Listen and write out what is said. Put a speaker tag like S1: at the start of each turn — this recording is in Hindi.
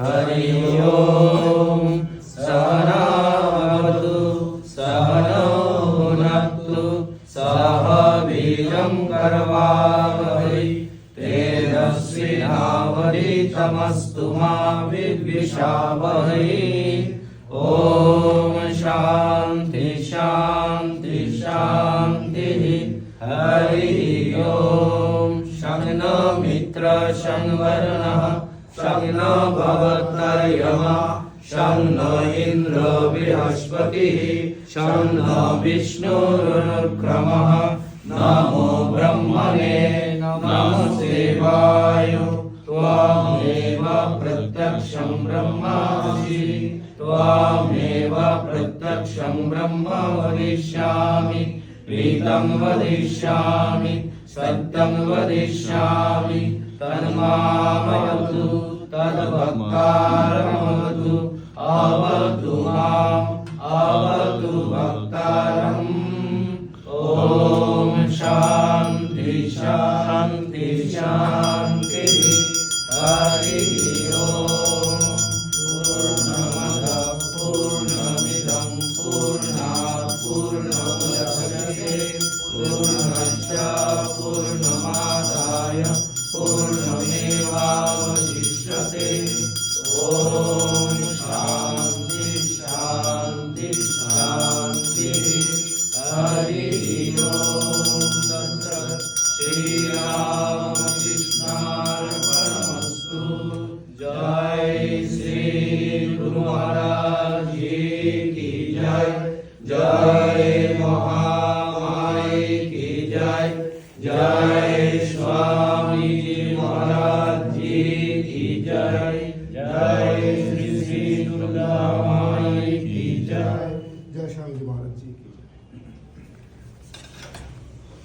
S1: हरि ओम सहना भवतु सहनौ भुनक्तु सह वीर्यं करवावहै तेजस्विनावधीतमस्तु मा विद्विषावहै। ओम शांति शांति शांति। हरि ओम शग्नो मित्र शङ्वर्णः शग्नो भवतर्यमा शग्नो इन्द्रो बृहस्पतिः शग्नो विष्णुरुक्रमः। नमो ब्रह्मणे नमस्ते वायो त्वमेव प्रत्यक्षं ब्रह्मासि त्वमेव प्रत्यक्षं ब्रह्म वदिष्यामि प्रीतं वदिष्यामि सत्यं वदिष्यामि तन्मामवतु तद्भक्तारमवतु अवतु माम् अवतु भक्तारम्। ओम शांति शांति शांति। हरि ओम पूर्णमदः पूर्णमिदं पूर्णात् पूर्णमुदच्यते पूर्णस्य पूर्णमादाय पूर्णमेवावशिष्यते। ओम शांति शांति शांति। हरि ओम तत्सत्। श्री रामकृष्णार्पणमस्तु। जय श्री गुरु महाराज जी की जय। जय महामाई की जय। जय स्वामी जी महाराज जी की जय। जय श्री श्री दुर्गा माई की जय।
S2: जय स्वामी जी महाराज जी की जय।